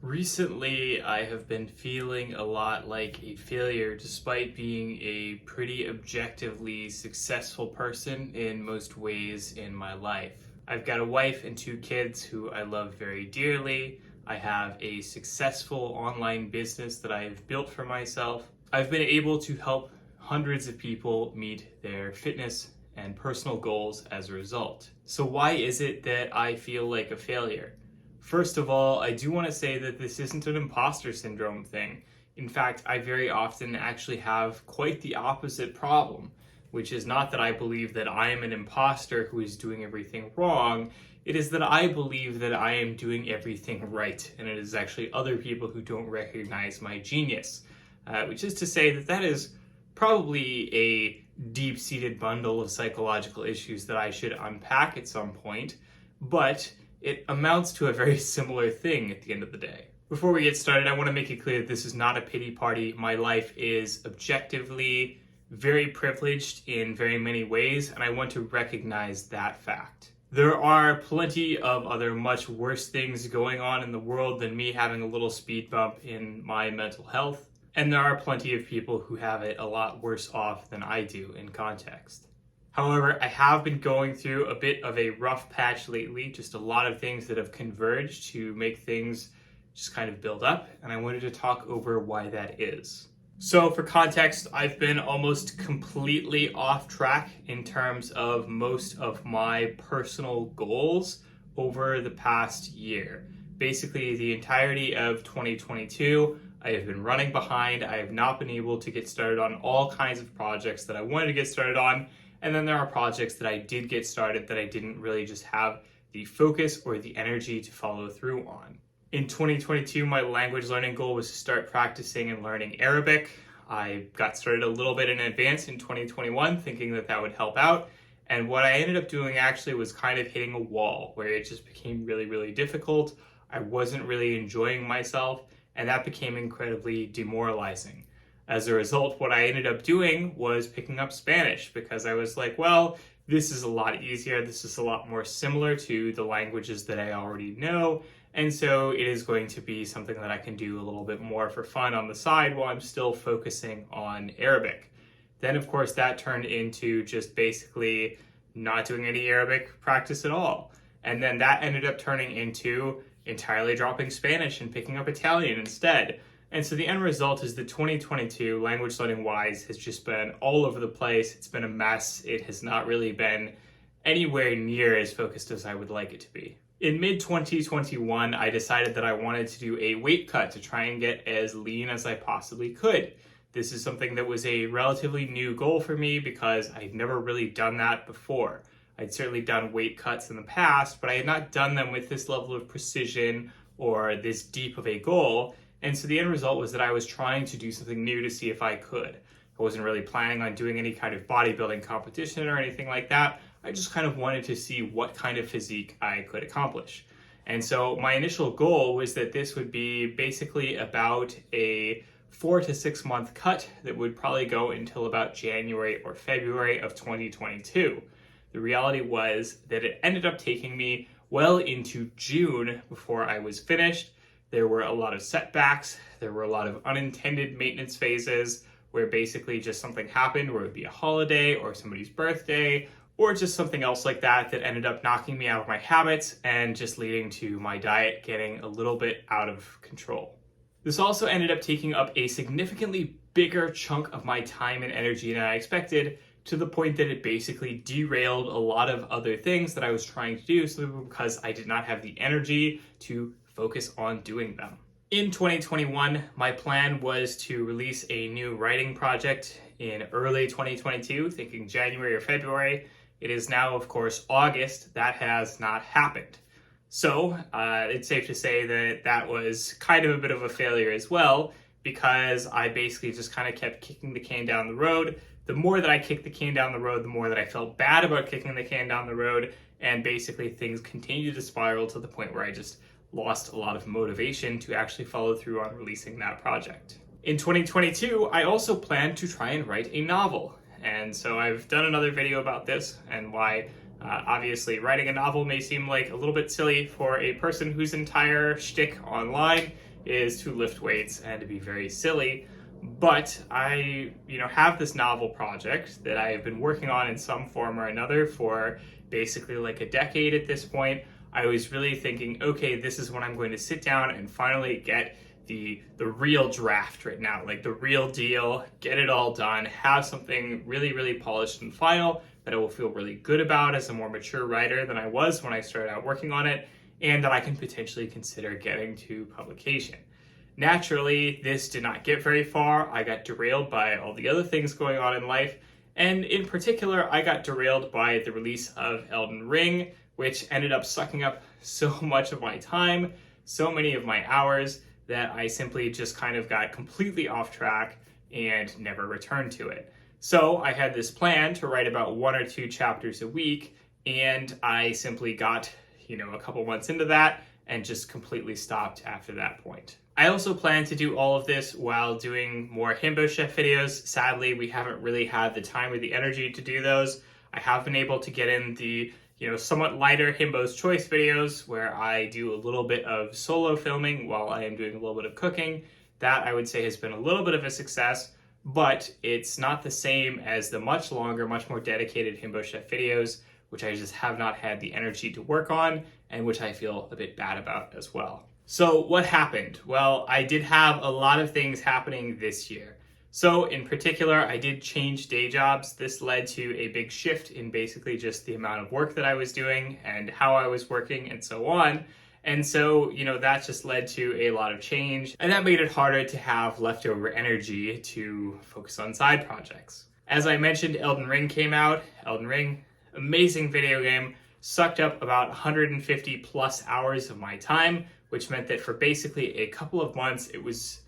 Recently, I have been feeling a lot like a failure despite being a pretty objectively successful person in most ways in my life. I've got a wife and two kids who I love very dearly. I have a successful online business that I have built for myself. I've been able to help hundreds of people meet their fitness and personal goals as a result. So why is it that I feel like a failure? First of all, I do want to say that this isn't an imposter syndrome thing. In fact, I very often actually have quite the opposite problem, which is not that I believe that I am an imposter who is doing everything wrong. It is that I believe that I am doing everything right, and it is actually other people who don't recognize my genius. Which is to say that that is probably a deep-seated bundle of psychological issues that I should unpack at some point, but it amounts to a very similar thing at the end of the day. Before we get started, I want to make it clear that this is not a pity party. My life is objectively very privileged in very many ways, and I want to recognize that fact. There are plenty of other much worse things going on in the world than me having a little speed bump in my mental health, and there are plenty of people who have it a lot worse off than I do in context. However, I have been going through a bit of a rough patch lately, just a lot of things that have converged to make things just kind of build up, and I wanted to talk over why that is. So for context, I've been almost completely off track in terms of most of my personal goals over the past year. Basically, the entirety of 2022, I have been running behind. I have not been able to get started on all kinds of projects that I wanted to get started on. And then there are projects that I did get started that I didn't really just have the focus or the energy to follow through on. In 2022, my language learning goal was to start practicing and learning Arabic. I got started a little bit in advance in 2021, thinking that that would help out. And what I ended up doing actually was kind of hitting a wall where it just became really, really difficult. I wasn't really enjoying myself, and that became incredibly demoralizing. As a result, what I ended up doing was picking up Spanish because I was like, well, this is a lot easier. This is a lot more similar to the languages that I already know. And so it is going to be something that I can do a little bit more for fun on the side while I'm still focusing on Arabic. Then, of course, that turned into just basically not doing any Arabic practice at all. And then that ended up turning into entirely dropping Spanish and picking up Italian instead. And so the end result is that 2022, language learning wise, has just been all over the place. It's been a mess. It has not really been anywhere near as focused as I would like it to be. In mid-2021, I decided that I wanted to do a weight cut to try and get as lean as I possibly could. This is something that was a relatively new goal for me because I'd never really done that before. I'd certainly done weight cuts in the past, but I had not done them with this level of precision or this deep of a goal. And so the end result was that I was trying to do something new to see if I could. I wasn't really planning on doing any kind of bodybuilding competition or anything like that. I just kind of wanted to see what kind of physique I could accomplish. And so my initial goal was that this would be basically about a 4 to 6 month cut that would probably go until about January or February of 2022. The reality was that it ended up taking me well into June before I was finished. There were a lot of setbacks. There were a lot of unintended maintenance phases where basically just something happened, where it would be a holiday or somebody's birthday or just something else like that that ended up knocking me out of my habits and just leading to my diet getting a little bit out of control. This also ended up taking up a significantly bigger chunk of my time and energy than I expected, to the point that it basically derailed a lot of other things that I was trying to do simply because I did not have the energy to focus on doing them. In 2021, my plan was to release a new writing project in early 2022, thinking January or February. It is now, of course, August. That has not happened. So it's safe to say that that was kind of a bit of a failure as well, because I basically just kind of kept kicking the can down the road. The more that I kicked the can down the road, the more that I felt bad about kicking the can down the road, and basically things continued to spiral to the point where I just lost a lot of motivation to actually follow through on releasing that project. In 2022, I also plan to try and write a novel. And so I've done another video about this and why obviously writing a novel may seem like a little bit silly for a person whose entire shtick online is to lift weights and to be very silly. But I, have this novel project that I have been working on in some form or another for basically like a decade at this point. I was really thinking, okay, this is when I'm going to sit down and finally get the real draft written out, like the real deal, get it all done, have something really, really polished and final that I will feel really good about as a more mature writer than I was when I started out working on it, and that I can potentially consider getting to publication. Naturally, this did not get very far. I got derailed by all the other things going on in life, and in particular, I got derailed by the release of Elden Ring, which ended up sucking up so much of my time, so many of my hours, that I simply just kind of got completely off track and never returned to it. So I had this plan to write about 1 or 2 chapters a week, and I simply got, a couple months into that and just completely stopped after that point. I also plan to do all of this while doing more Himbo Chef videos. Sadly, we haven't really had the time or the energy to do those. I have been able to get in the somewhat lighter Himbo's Choice videos where I do a little bit of solo filming while I am doing a little bit of cooking. That I would say has been a little bit of a success, but it's not the same as the much longer, much more dedicated Himbo Chef videos, which I just have not had the energy to work on and which I feel a bit bad about as well. So what happened? Well, I did have a lot of things happening this year. So in particular, I did change day jobs. This led to a big shift in basically just the amount of work that I was doing and how I was working and so on. And so, that just led to a lot of change, and that made it harder to have leftover energy to focus on side projects. As I mentioned, Elden Ring came out. Elden Ring, amazing video game, sucked up about 150 plus hours of my time, which meant that for basically a couple of months, it was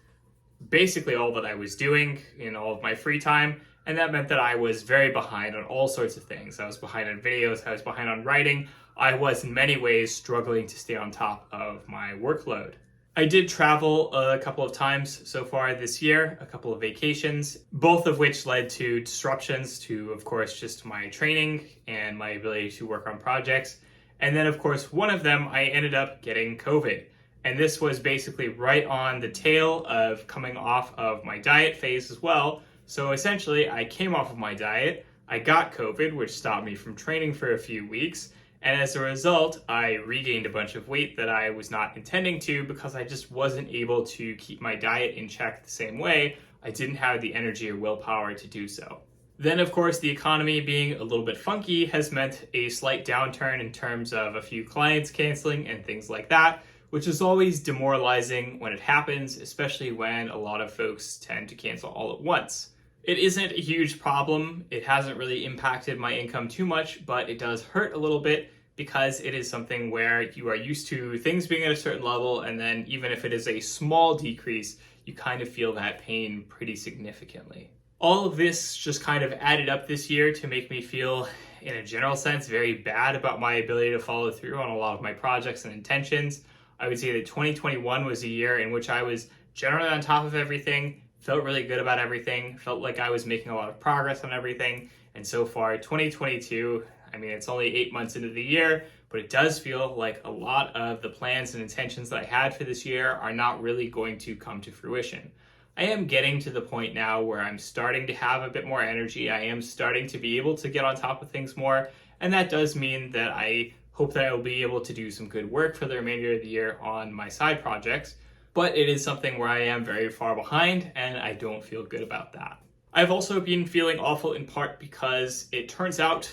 basically all that I was doing in all of my free time, and that meant that I was very behind on all sorts of things. I was behind on videos, I was behind on writing. I was in many ways struggling to stay on top of my workload. I did travel a couple of times so far this year, a couple of vacations, both of which led to disruptions to, of course, just my training and my ability to work on projects. And then, of course, one of them, I ended up getting COVID. And this was basically right on the tail of coming off of my diet phase as well. So essentially, I came off of my diet, I got COVID, which stopped me from training for a few weeks. And as a result, I regained a bunch of weight that I was not intending to because I just wasn't able to keep my diet in check the same way. I didn't have the energy or willpower to do so. Then, of course, the economy being a little bit funky has meant a slight downturn in terms of a few clients canceling and things like that, which is always demoralizing when it happens, especially when a lot of folks tend to cancel all at once. It isn't a huge problem. It hasn't really impacted my income too much, but it does hurt a little bit because it is something where you are used to things being at a certain level, and then even if it is a small decrease, you kind of feel that pain pretty significantly. All of this just kind of added up this year to make me feel, in a general sense, very bad about my ability to follow through on a lot of my projects and intentions. I would say that 2021 was a year in which I was generally on top of everything, felt really good about everything, felt like I was making a lot of progress on everything. And so far, 2022, it's only 8 months into the year, but it does feel like a lot of the plans and intentions that I had for this year are not really going to come to fruition. I am getting to the point now where I'm starting to have a bit more energy. I am starting to be able to get on top of things more, and that does mean that I hope that I will be able to do some good work for the remainder of the year on my side projects, but it is something where I am very far behind, and I don't feel good about that. I've also been feeling awful in part because it turns out,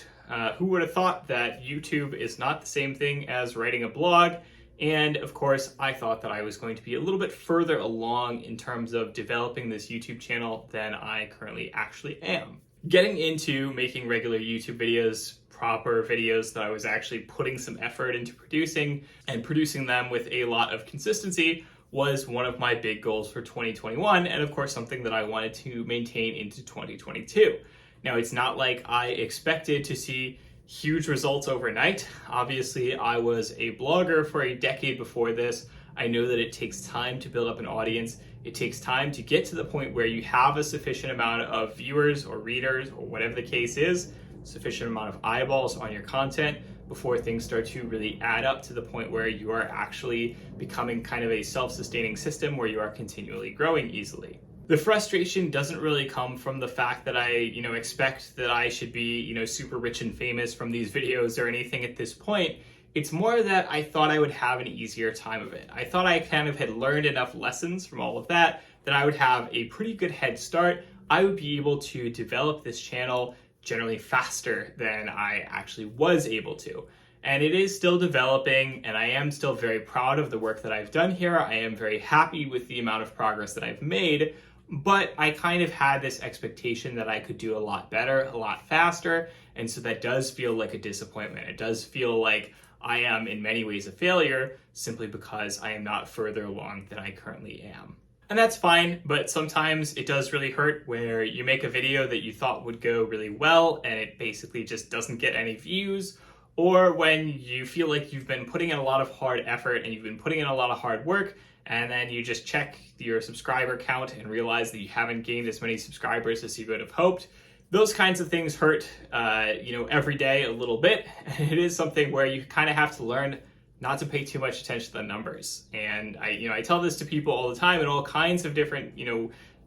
who would have thought that YouTube is not the same thing as writing a blog? And of course, I thought that I was going to be a little bit further along in terms of developing this YouTube channel than I currently actually am. Getting into making regular YouTube videos, proper videos that I was actually putting some effort into producing and producing them with a lot of consistency was one of my big goals for 2021, and of course something that I wanted to maintain into 2022. Now, it's not like I expected to see huge results overnight. Obviously, I was a blogger for a decade before this. I know that it takes time to build up an audience. It takes time to get to the point where you have a sufficient amount of viewers or readers or whatever the case is, sufficient amount of eyeballs on your content before things start to really add up to the point where you are actually becoming kind of a self-sustaining system where you are continually growing easily. The frustration doesn't really come from the fact that I, expect that I should be, super rich and famous from these videos or anything at this point. It's more that I thought I would have an easier time of it. I thought I kind of had learned enough lessons from all of that I would have a pretty good head start. I would be able to develop this channel generally faster than I actually was able to. And it is still developing, and I am still very proud of the work that I've done here. I am very happy with the amount of progress that I've made, but I kind of had this expectation that I could do a lot better, a lot faster, and so that does feel like a disappointment. It does feel like I am in many ways a failure simply because I am not further along than I currently am. And that's fine, but sometimes it does really hurt where you make a video that you thought would go really well and it basically just doesn't get any views, or when you feel like you've been putting in a lot of hard effort and you've been putting in a lot of hard work and then you just check your subscriber count and realize that you haven't gained as many subscribers as you would have hoped. Those kinds of things hurt, every day a little bit. And it is something where you kind of have to learn not to pay too much attention to the numbers. And I tell this to people all the time in all kinds of different,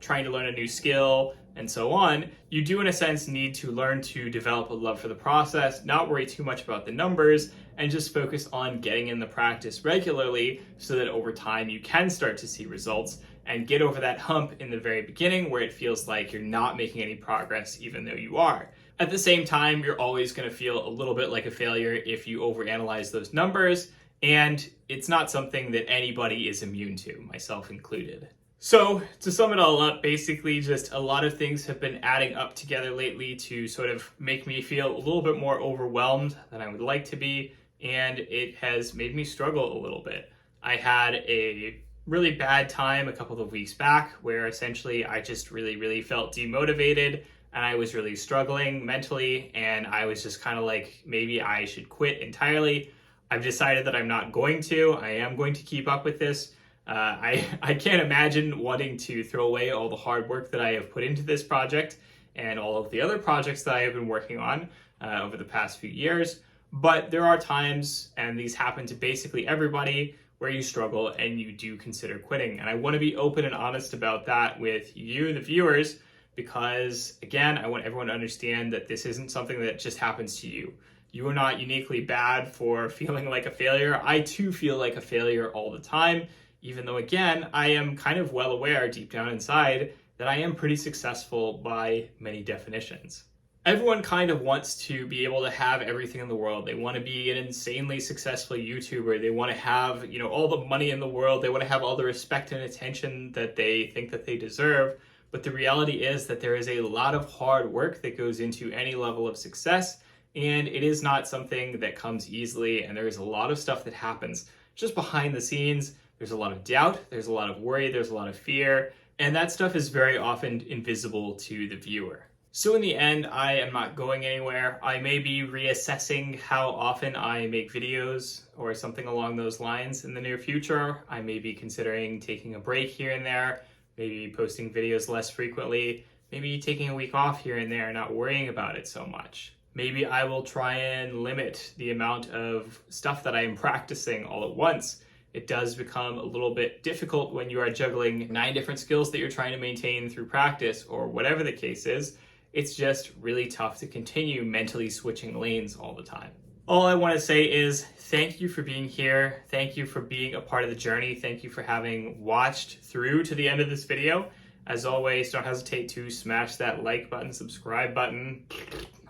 trying to learn a new skill and so on. You do in a sense need to learn to develop a love for the process, not worry too much about the numbers, and just focus on getting in the practice regularly so that over time you can start to see results and get over that hump in the very beginning where it feels like you're not making any progress even though you are. At the same time, you're always going to feel a little bit like a failure if you overanalyze those numbers. And it's not something that anybody is immune to, myself included. So to sum it all up, basically just a lot of things have been adding up together lately to sort of make me feel a little bit more overwhelmed than I would like to be. And it has made me struggle a little bit. I had a really bad time a couple of weeks back where essentially I just really felt demotivated and I was really struggling mentally. And I was just kind of like, maybe I should quit entirely. I've decided that I'm not going to. I am going to keep up with this. I can't imagine wanting to throw away all the hard work that I have put into this project and all of the other projects that I have been working on over the past few years. But there are times, and these happen to basically everybody, where you struggle and you do consider quitting. And I want to be open and honest about that with you, the viewers, because again, I want everyone to understand that this isn't something that just happens to you. You are not uniquely bad for feeling like a failure. I too feel like a failure all the time, even though again, I am kind of well aware deep down inside that I am pretty successful by many definitions. Everyone kind of wants to be able to have everything in the world. They want to be an insanely successful YouTuber. They want to have, all the money in the world. They want to have all the respect and attention that they think that they deserve. But the reality is that there is a lot of hard work that goes into any level of success. And it is not something that comes easily, and there is a lot of stuff that happens just behind the scenes. There's a lot of doubt, there's a lot of worry, there's a lot of fear, and that stuff is very often invisible to the viewer. So in the end, I am not going anywhere. I may be reassessing how often I make videos or something along those lines in the near future. I may be considering taking a break here and there, maybe posting videos less frequently, maybe taking a week off here and there, not worrying about it so much. Maybe I will try and limit the amount of stuff that I am practicing all at once. It does become a little bit difficult when you are juggling 9 different skills that you're trying to maintain through practice or whatever the case is. It's just really tough to continue mentally switching lanes all the time. All I want to say is thank you for being here. Thank you for being a part of the journey. Thank you for having watched through to the end of this video. As always, don't hesitate to smash that like button, subscribe button,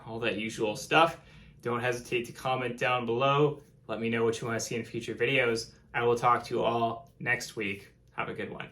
all that usual stuff. Don't hesitate to comment down below. Let me know what you want to see in future videos. I will talk to you all next week. Have a good one.